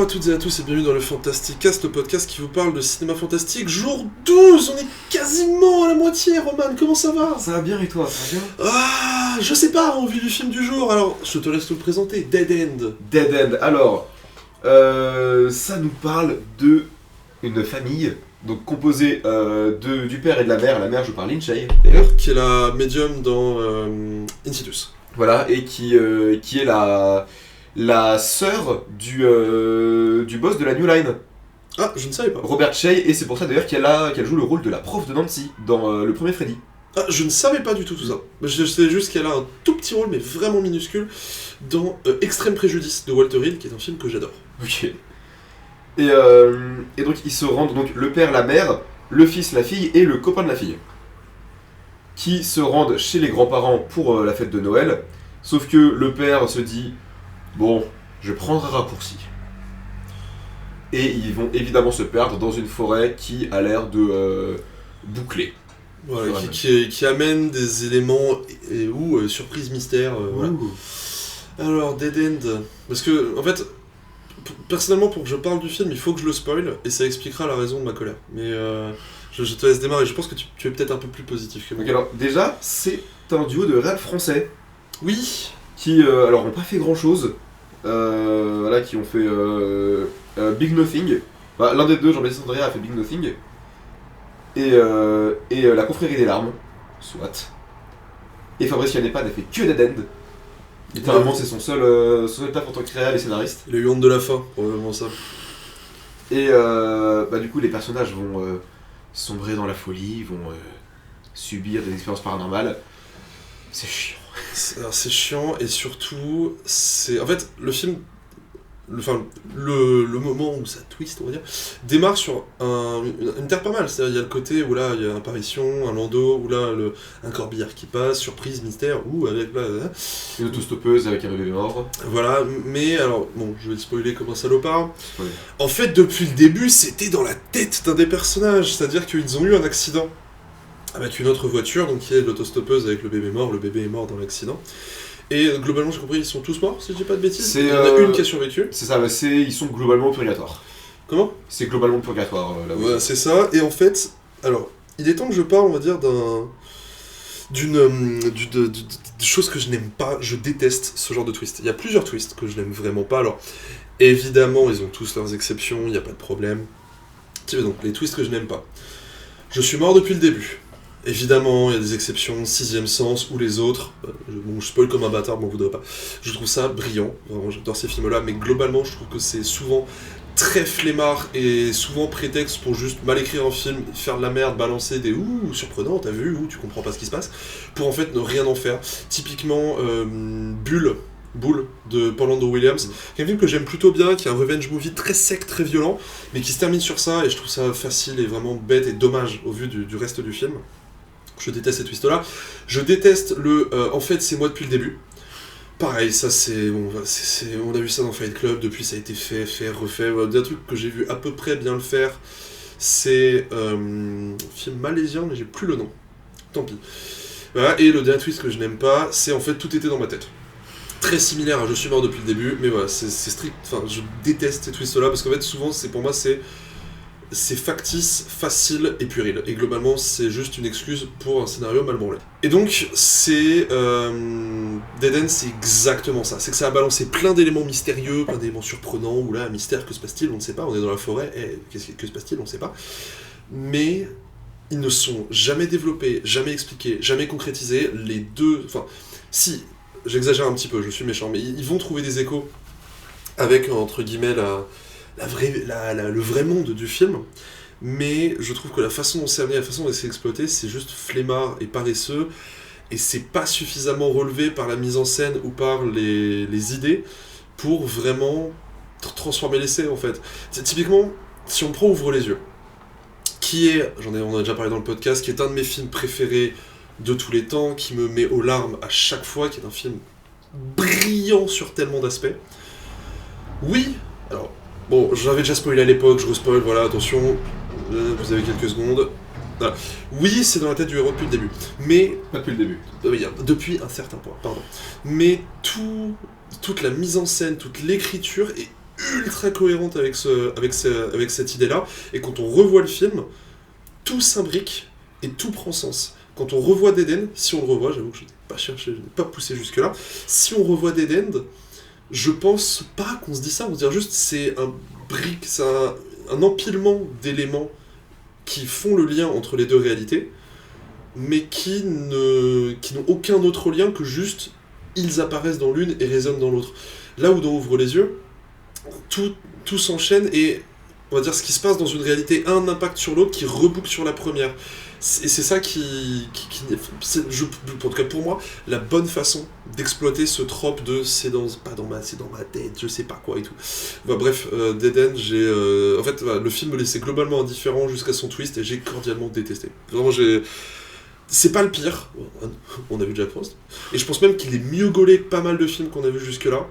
à toutes et à tous et bienvenue dans le Fantastic Cast, le podcast qui vous parle de cinéma fantastique. Jour 12, on est quasiment à la moitié, Roman, comment ça va? Ça va bien et toi, ça va bien? Ah, je sais pas, en vue du film du jour, alors je te laisse tout le présenter, Dead End. Dead End, alors, ça nous parle de une famille, donc composée du père et de la mère je parle Lin Shaye, d'ailleurs. Qui est la médium dans Insidious. Voilà, et qui est la sœur du boss de la New Line, Ah, je ne savais pas. Robert Shaye, et c'est pour ça d'ailleurs qu'elle joue le rôle de la prof de Nancy dans le premier Freddy. Ah, je ne savais pas du tout ça. Je sais juste qu'elle a un tout petit rôle, mais vraiment minuscule, dans Extrême Préjudice de Walter Hill, qui est un film que j'adore. Ok. Et donc ils se rendent, donc le père, la mère, le fils, la fille et le copain de la fille, qui se rendent chez les grands-parents pour la fête de Noël, sauf que le père se dit « Bon, je prendrai un raccourci ». Et ils vont évidemment se perdre dans une forêt qui a l'air de boucler. Voilà, qui amène des éléments ou surprise mystère. Voilà. Alors, Dead End. Parce que, en fait, personnellement, pour que je parle du film, il faut que je le spoil et ça expliquera la raison de ma colère. Mais je te laisse démarrer. Je pense que tu es peut-être un peu plus positif que moi. Donc, alors, déjà, c'est un duo de réal français. Oui. Qui, alors, n'ont pas fait grand-chose. Voilà, qui ont fait Big Nothing. Bah, l'un des deux, Jean-Baptiste Andrea, a fait Big Nothing. Et La Confrérie des Larmes, soit. Et Fabrice Yanépane a fait que Dead End. Littéralement, c'est son seul taf en tant que réal et scénariste. Il a eu honte de la fin, probablement ça. Et bah, du coup, les personnages vont sombrer dans la folie, vont subir des expériences paranormales. C'est chiant. Alors, c'est chiant et surtout, c'est. En fait, le film. Le moment où ça twist, on va dire, démarre sur une terre pas mal. C'est-à-dire, il y a le côté où là, il y a une apparition, un landau, où là, un corbillard qui passe, surprise, mystère, ou avec là. Une autostoppeuse avec un bébé mort. Voilà, mais alors, bon, je vais te spoiler comme un salopard. Oui. En fait, depuis le début, c'était dans la tête d'un des personnages. C'est-à-dire qu'ils ont eu un accident avec une autre voiture, donc qui est l'autostoppeuse avec le bébé mort. Le bébé est mort dans l'accident. Et globalement, j'ai compris, ils sont tous morts, si je dis pas de bêtises. Il y en a une qui a survécu. C'est ça, ils sont globalement au purgatoire. Comment ? C'est globalement le purgatoire, là. Ouais, c'est ça. Et en fait, alors, il est temps que je parle, on va dire, d'une chose que je n'aime pas. Je déteste ce genre de twist. Il y a plusieurs twists que je n'aime vraiment pas. Alors, évidemment, ils ont tous leurs exceptions, il n'y a pas de problème. Donc, les twists que je n'aime pas. Je suis mort depuis le début. Évidemment, il y a des exceptions, Sixième Sens ou les autres. Bon, je spoil comme un bâtard, m'en voudrais pas. Je trouve ça brillant, vraiment, j'adore ces films-là, mais globalement, je trouve que c'est souvent très flemmard et souvent prétexte pour juste mal écrire un film, faire de la merde, balancer des ouh, surprenant, t'as vu, ouh, tu comprends pas ce qui se passe, pour en fait ne rien en faire. Typiquement, Bull de Paul Andrew Williams, qui est un film que j'aime plutôt bien, qui est un revenge movie très sec, très violent, mais qui se termine sur ça, et je trouve ça facile et vraiment bête et dommage au vu du reste du film. Je déteste ces twists-là. Je déteste en fait, c'est moi depuis le début. Pareil, ça c'est... on a vu ça dans Fight Club, depuis ça a été fait, refait. Un truc que j'ai vu à peu près bien le faire, c'est un film malaisien, mais j'ai plus le nom. Tant pis. Voilà, et le dernier twist que je n'aime pas, c'est en fait tout était dans ma tête. Très similaire à Je suis mort depuis le début, mais voilà, c'est strict. Enfin, je déteste ces twists-là, parce qu'en fait, souvent, pour moi, c'est factice, facile et puéril. Et globalement, c'est juste une excuse pour un scénario mal branlé. Et donc, Dead End, c'est exactement ça. C'est que ça a balancé plein d'éléments mystérieux, plein d'éléments surprenants, ou là, un mystère, que se passe-t-il, on ne sait pas, on est dans la forêt, que se passe-t-il, on ne sait pas. Mais ils ne sont jamais développés, jamais expliqués, jamais concrétisés. Les deux... Enfin, si, j'exagère un petit peu, je suis méchant, mais ils vont trouver des échos avec, entre guillemets, le vrai monde du film, mais je trouve que la façon dont c'est amené, la façon dont c'est exploité, c'est juste flemmard et paresseux, et c'est pas suffisamment relevé par la mise en scène ou par les idées pour vraiment transformer l'essai, en fait. Typiquement, si on prend Ouvre les yeux, on a déjà parlé dans le podcast, qui est un de mes films préférés de tous les temps, qui me met aux larmes à chaque fois, qui est un film brillant sur tellement d'aspects. Oui, alors... Bon, j'avais déjà spoilé à l'époque, je respoil, voilà, attention, vous avez quelques secondes. Voilà. Oui, c'est dans la tête du héros depuis le début, mais... Pas depuis le début. Depuis un certain point, pardon. Mais toute la mise en scène, toute l'écriture est ultra cohérente avec cette idée-là, et quand on revoit le film, tout s'imbrique et tout prend sens. Quand on revoit Dead End, si on le revoit, j'avoue que je n'ai pas cherché, je n'ai pas poussé jusque-là, si on revoit Dead End, je pense pas qu'on se dit ça, on se dit juste c'est un empilement d'éléments qui font le lien entre les deux réalités, mais qui n'ont aucun autre lien que juste ils apparaissent dans l'une et résonnent dans l'autre. Là où dans Ouvre les yeux, tout s'enchaîne et on va dire ce qui se passe dans une réalité a un impact sur l'autre qui reboucle sur la première. Et c'est ça en tout cas pour moi, la bonne façon d'exploiter ce trope de c'est dans ma tête, je sais pas quoi et tout. Bah, bref, Dead End, en fait, le film me laissait globalement indifférent jusqu'à son twist et j'ai cordialement détesté. Vraiment, c'est pas le pire, on a vu Jack Frost, et je pense même qu'il est mieux gaulé que pas mal de films qu'on a vu jusque-là.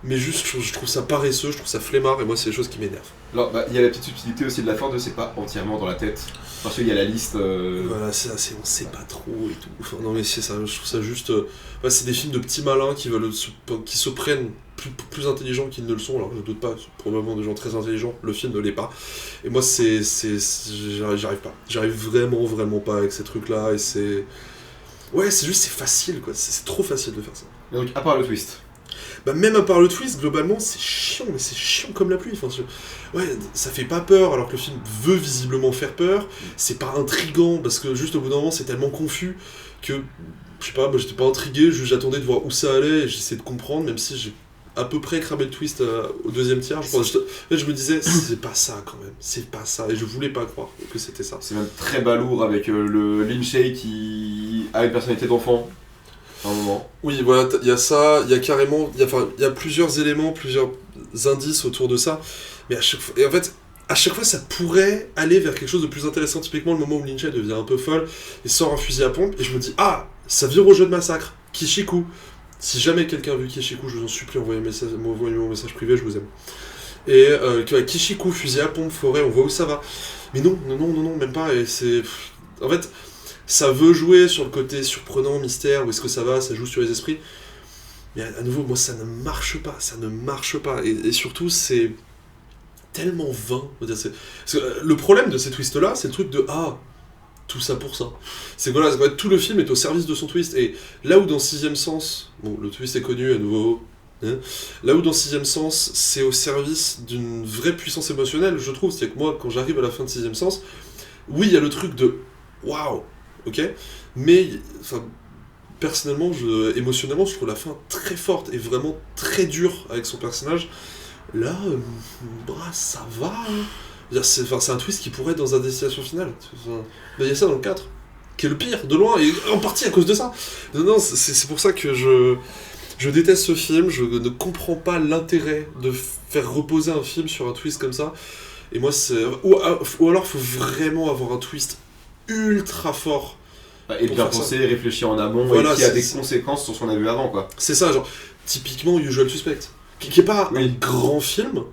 Mais juste, je trouve ça paresseux, je trouve ça flemmard, et moi, c'est des choses qui m'énervent. Alors, il y a la petite subtilité aussi de la fin de c'est pas entièrement dans la tête. Parce qu'il y a la liste. Voilà, c'est assez, on sait pas trop et tout. Enfin, non, mais c'est ça, je trouve ça juste. C'est des films de petits malins qui se prennent plus intelligents qu'ils ne le sont. Alors, je doute pas, c'est probablement des gens très intelligents, le film ne l'est pas. Et moi, j'arrive pas. J'arrive vraiment pas avec ces trucs-là, et c'est. Ouais, c'est facile, quoi. C'est trop facile de faire ça. Et donc, à part le twist. Bah même à part le twist, globalement, c'est chiant, mais c'est chiant comme la pluie. Enfin, ouais, ça fait pas peur, alors que le film veut visiblement faire peur. C'est pas intriguant, parce que juste au bout d'un moment, c'est tellement confus que, je sais pas, moi j'étais pas intrigué, j'attendais de voir où ça allait, et j'essayais de comprendre, même si j'ai à peu près cramé le twist au deuxième tiers. Je me disais, c'est pas ça quand même, c'est pas ça, et je voulais pas croire que c'était ça. C'est même très balourd avec le Lynch qui a une personnalité d'enfant. Un moment. Oui, voilà, il y a ça, il y a carrément, il y a plusieurs éléments, plusieurs indices autour de ça, mais en fait, à chaque fois, ça pourrait aller vers quelque chose de plus intéressant. Typiquement, le moment où Lynch devient un peu folle et sort un fusil à pompe, et je me dis, ah, ça vire au jeu de massacre, Kishiku. Si jamais quelqu'un a vu Kishiku, je vous en supplie, envoyez mon message privé, je vous aime. Et Kishiku, fusil à pompe, forêt, on voit où ça va. Mais non, même pas, et c'est... En fait... Ça veut jouer sur le côté surprenant, mystère, où est-ce que ça va, ça joue sur les esprits. Mais à nouveau, moi, ça ne marche pas. Et surtout, c'est tellement vain. Parce que le problème de ces twists-là, c'est le truc de « Ah, tout ça pour ça ». C'est que tout le film est au service de son twist. Et là où dans Sixième Sens, bon, le twist est connu à nouveau, hein, là où dans Sixième Sens, c'est au service d'une vraie puissance émotionnelle, je trouve. C'est que moi, quand j'arrive à la fin de Sixième Sens, oui, il y a le truc de « Waouh ». Ok, mais personnellement, émotionnellement, je trouve la fin très forte et vraiment très dure avec son personnage. Là, ça va. Hein. C'est un twist qui pourrait être dans un destination finale. Il y a ça dans le 4, qui est le pire, de loin, et en partie à cause de ça. Non, c'est pour ça que je déteste ce film, je ne comprends pas l'intérêt de faire reposer un film sur un twist comme ça. Et moi, ou alors, il faut vraiment avoir un twist ultra fort et bien penser, réfléchir en amont, voilà, et qui a des conséquences sur ce qu'on a vu avant, quoi. C'est ça, genre typiquement Usual Suspect, qui est pas un grand film,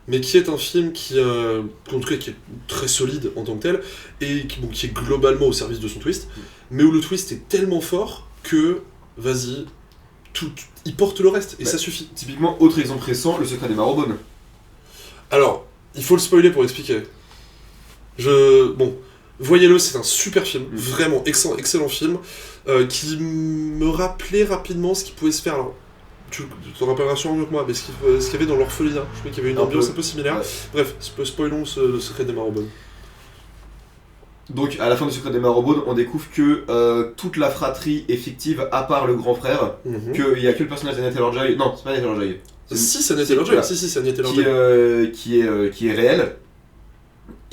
mais qui est un film qui en tout cas qui est très solide en tant que tel et qui est globalement au service de son twist, mais où le twist est tellement fort que vas-y, il porte le reste et ça suffit. Typiquement, autre exemple récent, Le Secret des Marrowbones. Alors, il faut le spoiler pour expliquer. Voyez-le, c'est un super film, vraiment excellent film, qui me rappelait rapidement ce qui pouvait se faire. Alors, tu t'en rappelleras sûrement mieux que moi, mais ce qu'il y avait dans l'orphelinat. Je crois qu'il y avait une ambiance un peu similaire. Ouais. Bref, spoilons le Secret des Marrowbones. Donc, à la fin du Secret des Marrowbones, on découvre que toute la fratrie est fictive, à part le grand frère, qu'il n'y a que le personnage d'Anya Taylor-Joy. Non, c'est pas Anya Taylor-Joy. Si, c'est Anya Taylor-Joy. Si, c'est Anya Taylor-Joy. Qui est réel.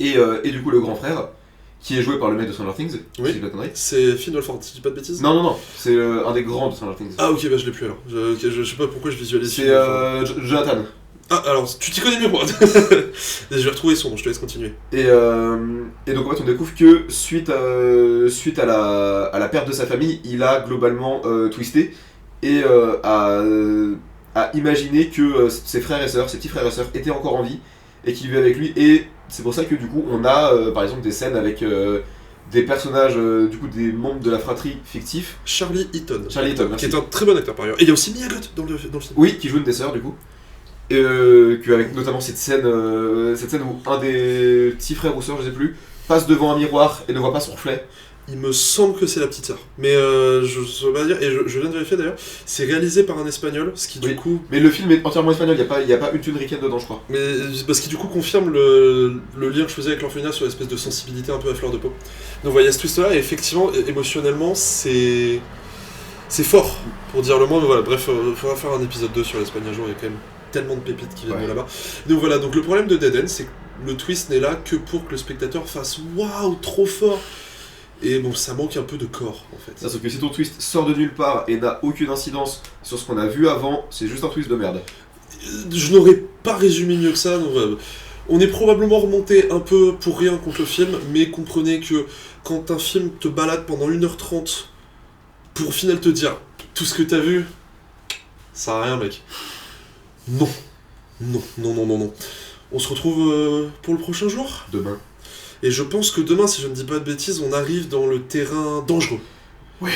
Et du coup, le grand frère, qui est joué par le mec de Stranger Things. Oui, c'est Finn Wolfhard, si je dis pas de bêtises. Non, c'est un des grands de Stranger Things. Ah ok, bah je l'ai plus alors. Je sais pas pourquoi je visualise. C'est Jonathan. Ah alors, tu t'y connais mieux que moi. Je vais retrouver son nom, je te laisse continuer. Et donc en fait on découvre que suite à la perte de sa famille, il a globalement twisté et a imaginé que ses frères et sœurs, ses petits frères et sœurs étaient encore en vie et qu'ils vivaient avec lui, et c'est pour ça que du coup on a par exemple des scènes avec des personnages, du coup des membres de la fratrie fictifs. Charlie Eaton, qui est un très bon acteur par ailleurs. Et il y a aussi Mia Goth dans le film. Oui, qui joue une des sœurs du coup. Qu'avec notamment cette scène où un des petits frères ou sœurs, je sais plus, passe devant un miroir et ne voit pas son reflet. Il me semble que c'est la petite sœur. Mais je ne saurais pas dire, et je viens de vérifier d'ailleurs, c'est réalisé par un espagnol, ce qui du Oui. coup. Mais le film est entièrement espagnol, il n'y a pas une thune ricaine dedans, je crois. Mais parce qu'il du coup confirme le lien que je faisais avec l'orphelinat sur l'espèce de sensibilité un peu à fleur de peau. Donc voilà, il y a ce twist-là, et effectivement, émotionnellement, c'est fort, pour dire le moins, mais voilà, bref, il faudra faire un épisode 2 sur l'Espagne un jour, il y a quand même tellement de pépites qui viennent de là-bas. Donc voilà, donc le problème de Dead End, c'est que le twist n'est là que pour que le spectateur fasse « Waouh, trop fort !» Et bon, ça manque un peu de corps, en fait. Sauf que si ton twist sort de nulle part et n'a aucune incidence sur ce qu'on a vu avant, c'est juste un twist de merde. Je n'aurais pas résumé mieux que ça, donc voilà. On est probablement remonté un peu pour rien contre le film, mais comprenez que quand un film te balade pendant 1h30 pour au final te dire tout ce que t'as vu, ça sert à rien, mec. Non. Non, non, non, non, non. On se retrouve pour le prochain jour. Demain. Et je pense que demain, si je ne dis pas de bêtises, on arrive dans le terrain dangereux. Ouais.